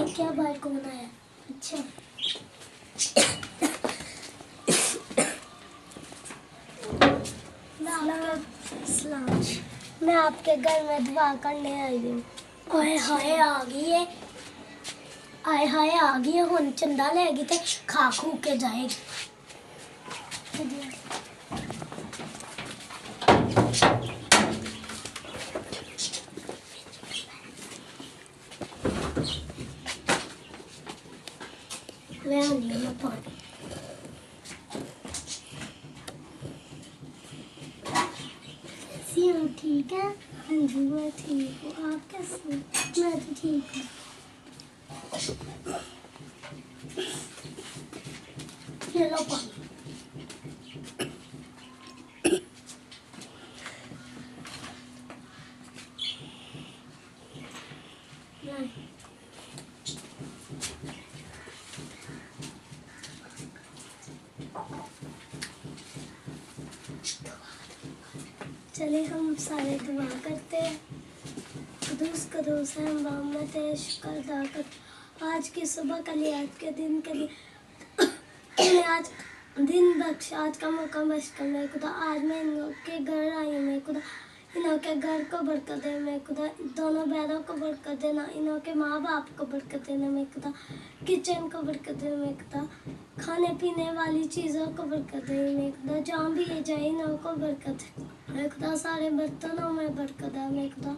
क्या भाई को बनाया? अच्छा मैं आपके घर में दुआ करने आई हूँ। आए हाय आ गई है, आए हाय आ गई है। हुन चंदा लेगी ते खा खू के जाएगी। ले आनी है मैं पानी। ठीक है? हाँ जी मैं ठीक हूँ। आप कैसे? मैं तो ठीक हूँ। ये लो पानी। चले हम सारे दुआ करते हैं। कुदूस कुदूस है मोहम्मद शुक्र अदा कर आज की सुबह के लिए, आज के दिन के लिए आज दिन बख्श, आज का मौका बख्श कर मेरे खुदा। आज मैं इन लोग के घर आई हूँ मेरे खुदा। इन्हों के घर को बरकत दे मेरे खुदा, दोनों बैरों को बरकत देना, इन्हों के माँ बाप को बरकत देना मेरे खुदा, किचन को बरकत देना मेरे खुदा, खाने पीने वाली चीज़ों को बरकत दे मेरे खुदा, जहाँ भी ये जाए इन्हों को बरकत है मेरे खुदा। सारे बर्तनों में बरकत है मेरे खुदा,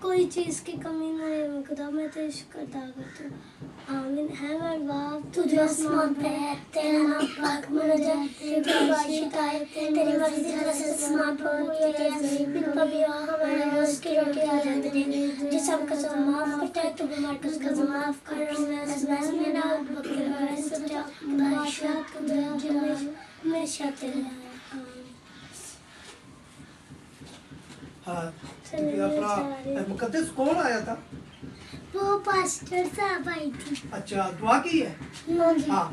कोई चीज़ की कमी नहीं है मेरे खुदा। मैं तेरे शुक्र अदा करती हूँ। आमीन। है मेरे बाप तुझे आसमान पे है, तेरा नाम पाक माना जाए, तेरी बारिश आए, तेरी मर्जी से आसमान पर हुई है ज़मीन पर भी। हमारे रोज़ की रोटी आज हमें दे, जिस हम कसम माफ़ करते हैं तू हमारे कसम माफ़ कर। हमें में ना बकरे वाले सजा बादशाह को दे हमेशा तेरे। हाँ अपना मुकद्दस कौन आया था? वो पास्टर साहब आई थी। अच्छा दुआ की है? हाँ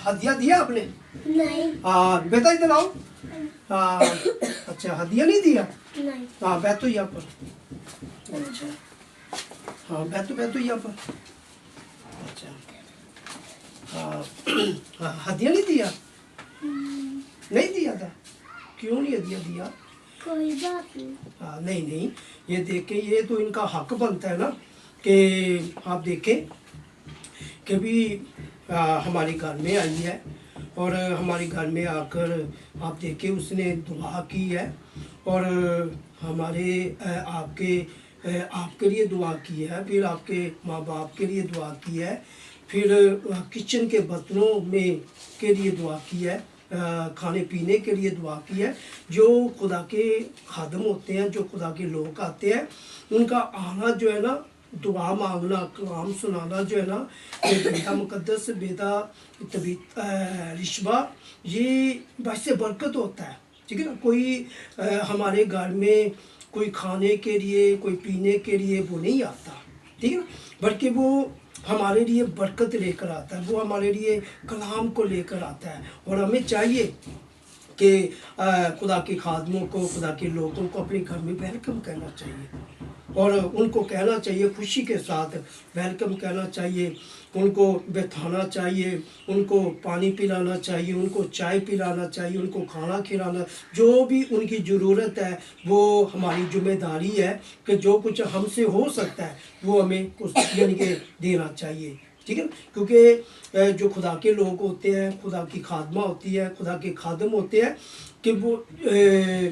हदिया दिया आपने? नहीं। बेटा इधर आओ। अच्छा हदिया नहीं दिया? नहीं। बैठो यहाँ पर। अच्छा बैठो यहाँ पर। अच्छा हदिया नहीं दिया? नहीं दिया था? क्यों नहीं हदिया दिया? कोई बात नहीं। नहीं नहीं, ये देखें, ये तो इनका हक बनता है ना कि आप देखें कि भी हमारे घर में आई है और हमारे घर में आकर आप देखें उसने दुआ की है और हमारे आपके लिए दुआ की है, फिर आपके माँ बाप के लिए दुआ की है, फिर किचन के बर्तनों में के लिए दुआ की है, खाने पीने के लिए दुआ की है। जो खुदा के खादम होते हैं, जो खुदा के लोग आते हैं, उनका आना जो है ना, दुआ मांगना, कलाम सुनाना जो है ना, ये बेटा मुकद्दस, बेटा रिशवा, ये वैसे बरकत होता है। ठीक है ना? कोई हमारे घर में कोई खाने के लिए, कोई पीने के लिए वो नहीं आता, ठीक है ना, बल्कि वो हमारे लिए बरकत लेकर आता है, वो हमारे लिए कलाम को लेकर आता है। और हमें चाहिए कि खुदा के खादमों को, खुदा के लोगों को अपने घर में वेलकम कहना चाहिए और उनको कहना चाहिए, खुशी के साथ वेलकम कहना चाहिए, उनको बैठाना चाहिए, उनको पानी पिलाना चाहिए, उनको चाय पिलाना चाहिए, उनको खाना खिलाना, जो भी उनकी ज़रूरत है वो हमारी जिम्मेदारी है कि जो कुछ हमसे हो सकता है वो हमें कुछ यानी कि देना चाहिए। ठीक है, क्योंकि जो खुदा के लोग होते हैं, खुदा की खादमा होती है, खुदा के खादम होते हैं, कि वो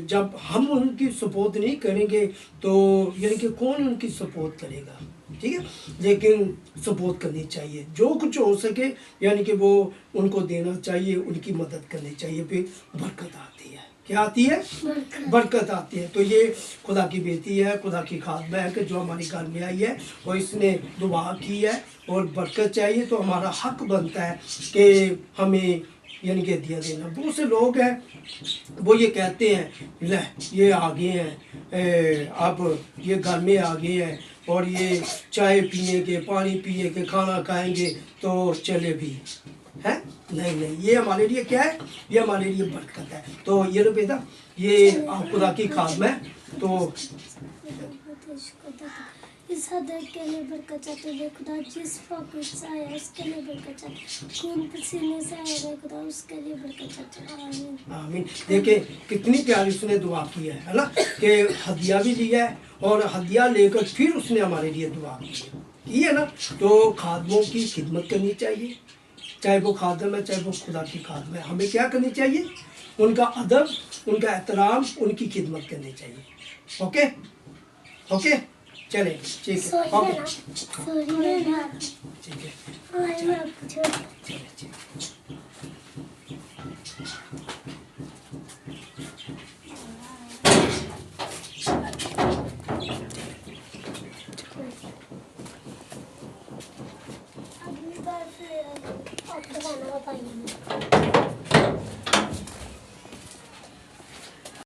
जब हम उनकी सपोर्ट नहीं करेंगे तो यानी कि कौन उनकी सपोर्ट करेगा। ठीक है, लेकिन सपोर्ट करनी चाहिए, जो कुछ हो सके यानी कि वो उनको देना चाहिए, उनकी मदद करनी चाहिए, फिर बरकत आती है। क्या आती है? बरकत आती है। तो ये खुदा की बेटी है, खुदा की खादमा है कि जो हमारे घर में आई है और इसने दुआ की है और बरकत चाहिए, तो हमारा हक बनता है कि हमें यानी कि दिया देना। बहुत से लोग हैं वो ये कहते हैं ले ये आ गए हैं, अब ये घर में आ गए हैं और ये चाय पिएंगे, पानी पिएंगे, खाना खाएंगे तो चले भी है। नहीं नहीं, ये हमारे लिए क्या है? ये हमारे लिए बरकत है। तो ये लो बेटा, ये खुदा की खादमा है। तो इस हदीया के लिए बरकत चाहते हैं खुदा, जिस पॉकेट से आया उसके लिए बरकत चाहते हैं, खून पसीने से आया खुदा उसके लिए बरकत चाहते हैं। आमीन। आमीन। देखिए कितनी प्यारी उसने दुआ की है ना, कि हदिया भी लिया है और हदिया लेकर फिर उसने हमारे लिए दुआ की है ना। तो खादमों की खिदमत करनी चाहिए, चाहे वो खादम है चाहे वो खुदा की खादम है। हमें क्या करनी चाहिए? उनका अदब, उनका एहतराम, उनकी खिदमत करनी चाहिए। ओके ओके, चले ठीक है, सॉरी ओके ना ठीक है, मैं आपको छोड़ चले ठीक।